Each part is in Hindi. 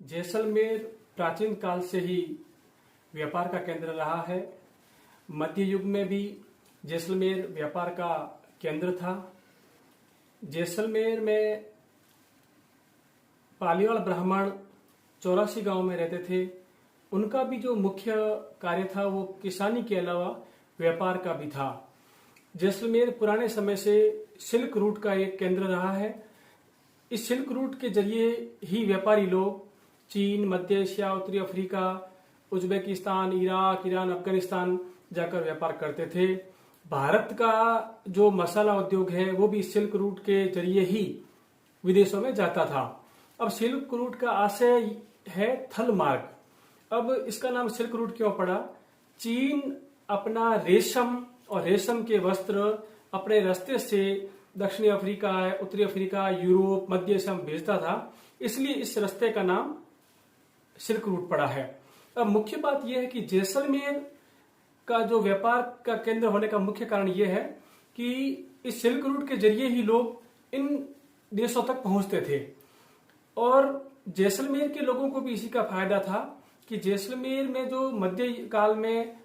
जैसलमेर प्राचीन काल से ही व्यापार का केंद्र रहा है। मध्य युग में भी जैसलमेर व्यापार का केंद्र था। जैसलमेर में पालीवाल ब्राह्मण 84 गांव में रहते थे। उनका भी जो मुख्य कार्य था वो किसानी के अलावा व्यापार का भी था। जैसलमेर पुराने समय से सिल्क रूट का एक केंद्र रहा है। इस सिल्क रूट के जरिए ही व्यापारी लोग चीन, मध्य एशिया, उत्तरी Africa, Uzbekistan, Iraq, Iran, Afghanistan जाकर व्यापार करते थे। भारत का जो मसाला उद्योग है वो भी सिल्क रूट के जरिए ही विदेशों में जाता था। अब सिल्क रूट का आशय है थल मार्ग। अब इसका नाम सिल्क रूट क्यों पड़ा? चीन अपना रेशम और रेशम के वस्त्र अपने रास्ते से दक्षिणी अफ्रीका, उत्तरी अफ्रीका, यूरोप, मध्य एशिया में भेजता था, इसलिए इस रास्ते का नाम सिल्क रूट पड़ा है। अब मुख्य बात यह है कि जैसलमेर का जो व्यापार का केंद्र होने का मुख्य कारण यह है कि इस सिल्क रूट के जरिए ही लोग इन देशों तक पहुंचते थे। और जैसलमेर के लोगों को भी इसी का फायदा था कि जैसलमेर में जो मध्य काल में,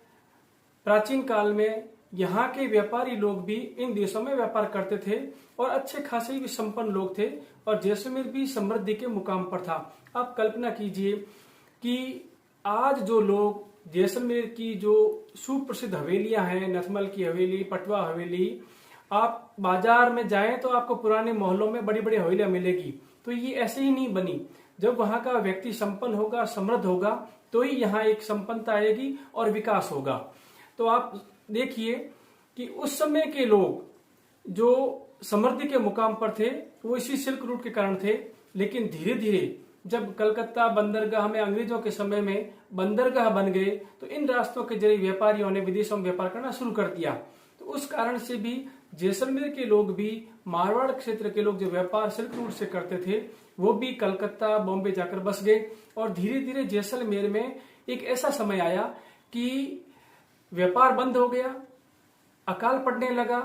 प्राचीन काल में यहाँ के व्यापारी लोग भी इन देशों में व्यापार करते थे और अच्छे खासे भी संपन्न लोग थे और जैसलमेर भी समृद्धि के मुकाम पर था। आप कल्पना कीजिए कि आज जो लोग जैसलमेर की जो सुप्रसिद्ध हवेलियां हैं, नथमल की हवेली, पटवा हवेली, आप बाजार में जाएं तो आपको पुराने मोहल्लों में बड़ी बड़ी हवेलियां मिलेगी। तो ये ऐसे ही नहीं बनी। जब वहां का व्यक्ति संपन्न होगा, समृद्ध होगा, तो ही यहाँ एक संपन्नता आएगी और विकास होगा। तो आप देखिए कि उस समय के लोग जो समृद्धि के मुकाम पर थे वो इसी सिल्क रूट के कारण थे। लेकिन धीरे धीरे जब कलकत्ता बंदरगाह में अंग्रेजों के समय में बंदरगाह बन गए तो इन रास्तों के जरिए व्यापारियों ने विदेशों में व्यापार करना शुरू कर दिया। तो उस कारण से भी जैसलमेर के लोग भी, मारवाड़ क्षेत्र के लोग जो व्यापार सिल्क रूट से करते थे वो भी कलकत्ता, बॉम्बे जाकर बस गए। और धीरे धीरे जैसलमेर में एक ऐसा समय आया कि व्यापार बंद हो गया, अकाल पड़ने लगा,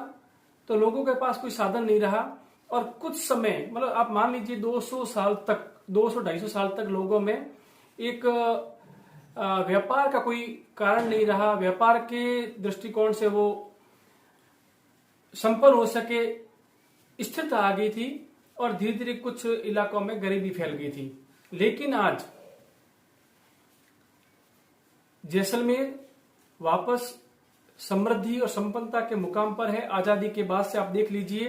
तो लोगों के पास कोई साधन नहीं रहा। और कुछ समय, मतलब आप मान लीजिए 200 साल तक, 200-250 साल तक लोगों में एक व्यापार का कोई कारण नहीं रहा। व्यापार के दृष्टिकोण से वो संपन्न हो सके स्थिरता आ गई थी और धीरे धीरे कुछ इलाकों में गरीबी फैल गई थी। लेकिन आज जैसलमेर वापस समृद्धि और संपन्नता के मुकाम पर है। आजादी के बाद से आप देख लीजिए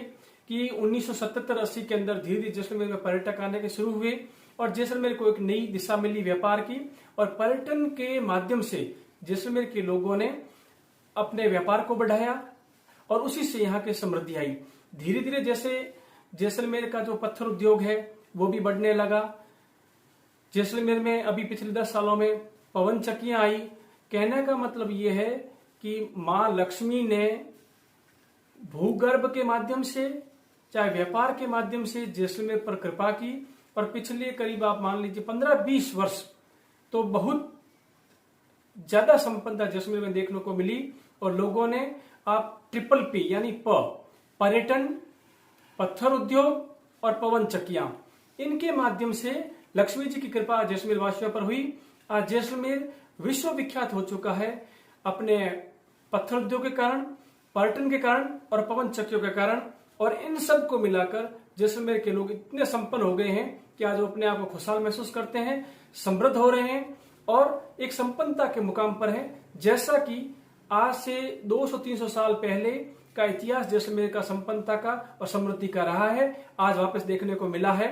कि 1977-80 के अंदर धीरे धीरे जैसलमेर में पर्यटक आने के शुरू हुए और जैसलमेर को एक नई दिशा मिली व्यापार की। और पर्यटन के माध्यम से जैसलमेर के लोगों ने अपने व्यापार को बढ़ाया और उसी से यहाँ की समृद्धि आई। धीरे धीरे जैसे जैसलमेर का जो पत्थर उद्योग है वो भी बढ़ने लगा। जैसलमेर में अभी पिछले 10 सालों में पवन चक्कियां आई। कहने का मतलब ये है कि मां लक्ष्मी ने भूगर्भ के माध्यम से, चाहे व्यापार के माध्यम से जैसलमेर पर कृपा की। और पिछले करीब आप मान लीजिए 15-20 वर्ष तो बहुत ज्यादा संपन्नता जैसलमेर में देखने को मिली। और लोगों ने आप ट्रिपल पी यानी पर्यटन, पत्थर उद्योग और पवन चक्कियां, इनके माध्यम से लक्ष्मी जी की कृपा जैसलमेर वासियों पर हुई। आज जैसलमेर विश्व विख्यात हो चुका है अपने पत्थर उद्योग के कारण, पर्यटन के कारण और पवन चक्कियों के कारण। और इन सब को मिलाकर जैसलमेर के लोग इतने संपन्न हो गए हैं कि आज वो अपने आप को खुशहाल महसूस करते हैं, समृद्ध हो रहे हैं और एक संपन्नता के मुकाम पर है। जैसा कि आज से 200-300 साल पहले का इतिहास जैसलमेर का संपन्नता का और समृद्धि का रहा है, आज वापस देखने को मिला है।